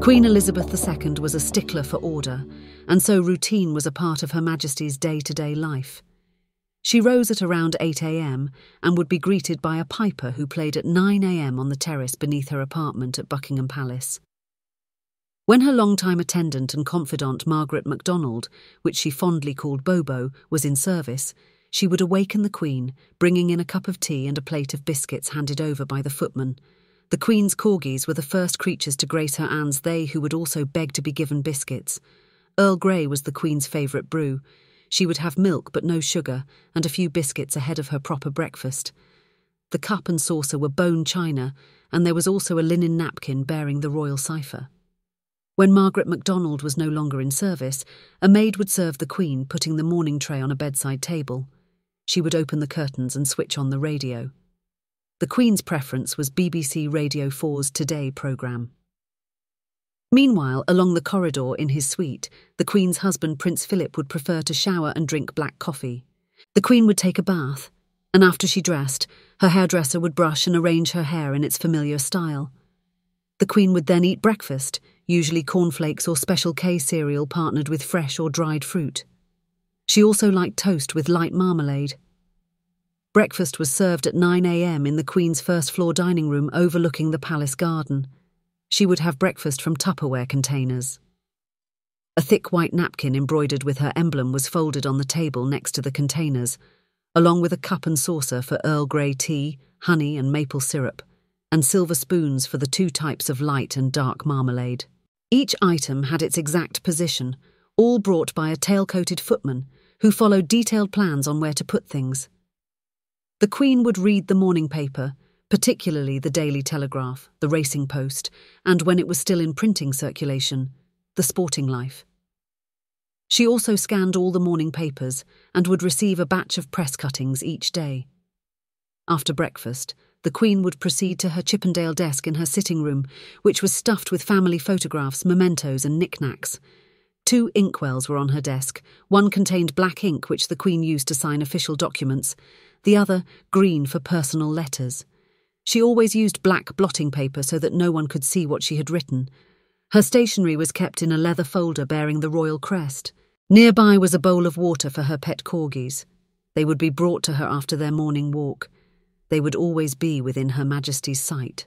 Queen Elizabeth II was a stickler for order, and so routine was a part of Her Majesty's day-to-day life. She rose at around 8 a.m. and would be greeted by a piper who played at 9 a.m. on the terrace beneath her apartment at Buckingham Palace. When her longtime attendant and confidant Margaret MacDonald, which she fondly called Bobo, was in service, she would awaken the Queen, bringing in a cup of tea and a plate of biscuits handed over by the footman. The Queen's corgis were the first creatures to grace her hands, they who would also beg to be given biscuits. Earl Grey was the Queen's favourite brew. She would have milk but no sugar, and a few biscuits ahead of her proper breakfast. The cup and saucer were bone china, and there was also a linen napkin bearing the royal cipher. When Margaret MacDonald was no longer in service, a maid would serve the Queen, putting the morning tray on a bedside table. She would open the curtains and switch on the radio. The Queen's preference was BBC Radio 4's Today programme. Meanwhile, along the corridor in his suite, the Queen's husband Prince Philip would prefer to shower and drink black coffee. The Queen would take a bath, and after she dressed, her hairdresser would brush and arrange her hair in its familiar style. The Queen would then eat breakfast, usually cornflakes or Special K cereal partnered with fresh or dried fruit. She also liked toast with light marmalade. Breakfast was served at 9 a.m. in the Queen's first-floor dining room overlooking the palace garden. She would have breakfast from Tupperware containers. A thick white napkin embroidered with her emblem was folded on the table next to the containers, along with a cup and saucer for Earl Grey tea, honey and maple syrup, and silver spoons for the 2 types of light and dark marmalade. Each item had its exact position, all brought by a tail-coated footman who followed detailed plans on where to put things. The Queen would read the morning paper, particularly the Daily Telegraph, the Racing Post, and when it was still in printing circulation, the Sporting Life. She also scanned all the morning papers and would receive a batch of press cuttings each day. After breakfast, the Queen would proceed to her Chippendale desk in her sitting room, which was stuffed with family photographs, mementos and knickknacks. 2 inkwells were on her desk. One contained black ink, which the Queen used to sign official documents, the other green for personal letters. She always used black blotting paper so that no one could see what she had written. Her stationery was kept in a leather folder bearing the royal crest. Nearby was a bowl of water for her pet corgis. They would be brought to her after their morning walk. They would always be within Her Majesty's sight.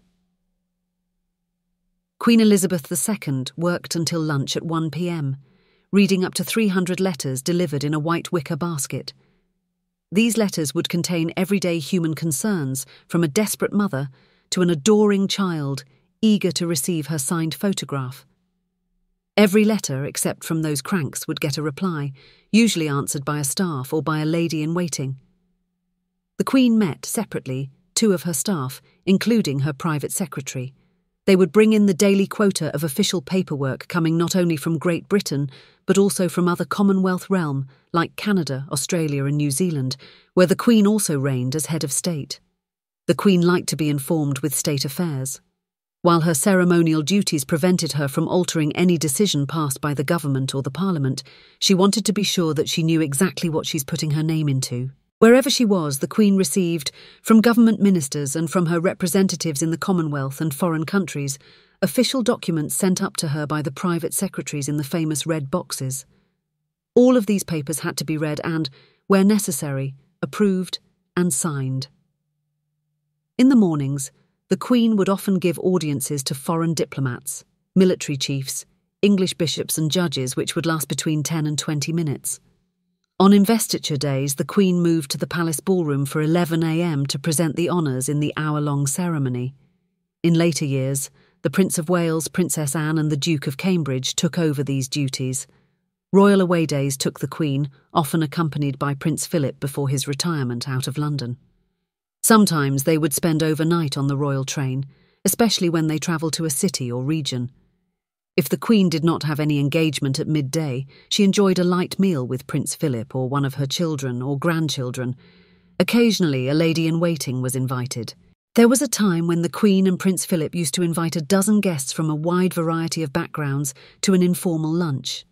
Queen Elizabeth II worked until lunch at 1 p.m, reading up to 300 letters delivered in a white wicker basket. These letters would contain everyday human concerns, from a desperate mother to an adoring child eager to receive her signed photograph. Every letter, except from those cranks, would get a reply, usually answered by a staff or by a lady-in-waiting. The Queen met, separately, 2 of her staff, including her private secretary. They would bring in the daily quota of official paperwork coming not only from Great Britain, but also from other Commonwealth realm, like Canada, Australia and New Zealand, where the Queen also reigned as head of state. The Queen liked to be informed with state affairs. While her ceremonial duties prevented her from altering any decision passed by the government or the Parliament, she wanted to be sure that she knew exactly what she's putting her name into. Wherever she was, the Queen received, from government ministers and from her representatives in the Commonwealth and foreign countries, official documents sent up to her by the private secretaries in the famous red boxes. All of these papers had to be read and, where necessary, approved and signed. In the mornings, the Queen would often give audiences to foreign diplomats, military chiefs, English bishops and judges, which would last between 10 and 20 minutes. On investiture days, the Queen moved to the palace ballroom for 11 a.m. to present the honours in the hour-long ceremony. In later years, the Prince of Wales, Princess Anne and the Duke of Cambridge took over these duties. Royal away days took the Queen, often accompanied by Prince Philip before his retirement out of London. Sometimes they would spend overnight on the royal train, especially when they travelled to a city or region. If the Queen did not have any engagement at midday, she enjoyed a light meal with Prince Philip or one of her children or grandchildren. Occasionally, a lady-in-waiting was invited. There was a time when the Queen and Prince Philip used to invite a dozen guests from a wide variety of backgrounds to an informal lunch.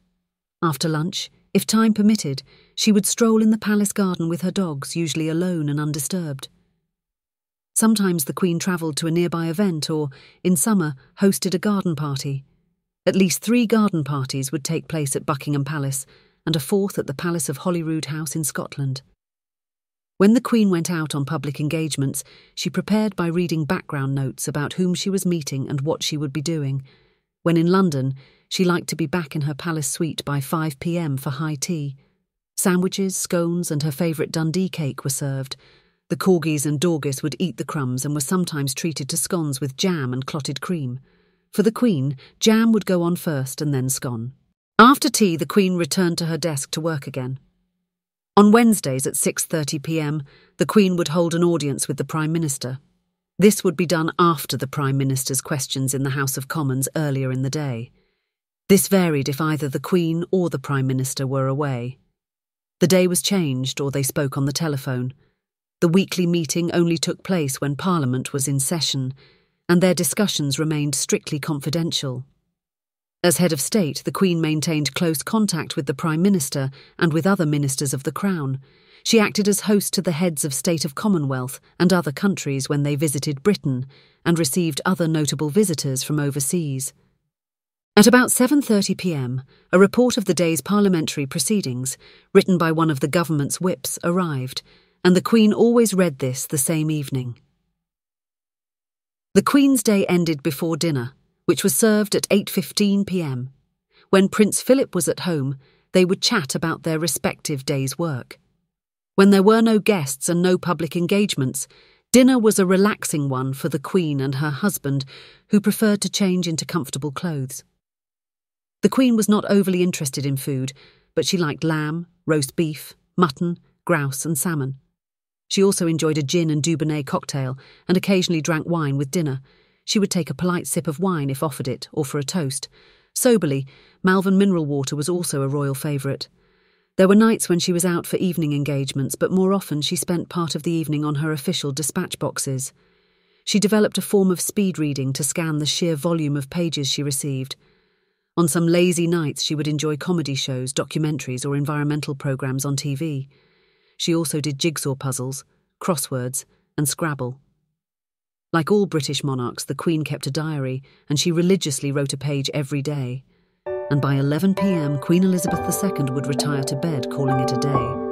After lunch, if time permitted, she would stroll in the palace garden with her dogs, usually alone and undisturbed. Sometimes the Queen travelled to a nearby event or, in summer, hosted a garden party. At least 3 garden parties would take place at Buckingham Palace and a 4th at the Palace of Holyrood House in Scotland. When the Queen went out on public engagements, she prepared by reading background notes about whom she was meeting and what she would be doing. When in London, she liked to be back in her palace suite by 5 p.m. for high tea. Sandwiches, scones and her favourite Dundee cake were served. The corgis and dorgis would eat the crumbs and were sometimes treated to scones with jam and clotted cream. For the Queen, jam would go on first and then scone. After tea, the Queen returned to her desk to work again. On Wednesdays at 6:30 p.m, the Queen would hold an audience with the Prime Minister. This would be done after the Prime Minister's questions in the House of Commons earlier in the day. This varied if either the Queen or the Prime Minister were away. The day was changed or they spoke on the telephone. The weekly meeting only took place when Parliament was in session, and their discussions remained strictly confidential. As head of state, the Queen maintained close contact with the Prime Minister and with other ministers of the Crown. She acted as host to the heads of state of Commonwealth and other countries when they visited Britain and received other notable visitors from overseas. At about 7:30 p.m, a report of the day's parliamentary proceedings, written by one of the government's whips, arrived, and the Queen always read this the same evening. The Queen's Day ended before dinner, which was served at 8:15 p.m. When Prince Philip was at home, they would chat about their respective day's work. When there were no guests and no public engagements, dinner was a relaxing one for the Queen and her husband, who preferred to change into comfortable clothes. The Queen was not overly interested in food, but she liked lamb, roast beef, mutton, grouse and salmon. She also enjoyed a gin and Dubonnet cocktail and occasionally drank wine with dinner. She would take a polite sip of wine if offered it, or for a toast. Soberly, Malvern mineral water was also a royal favourite. There were nights when she was out for evening engagements, but more often she spent part of the evening on her official dispatch boxes. She developed a form of speed reading to scan the sheer volume of pages she received. On some lazy nights she would enjoy comedy shows, documentaries or environmental programmes on TV. She also did jigsaw puzzles, crosswords and Scrabble. Like all British monarchs, the Queen kept a diary, and she religiously wrote a page every day. And by 11 p.m, Queen Elizabeth II would retire to bed, calling it a day.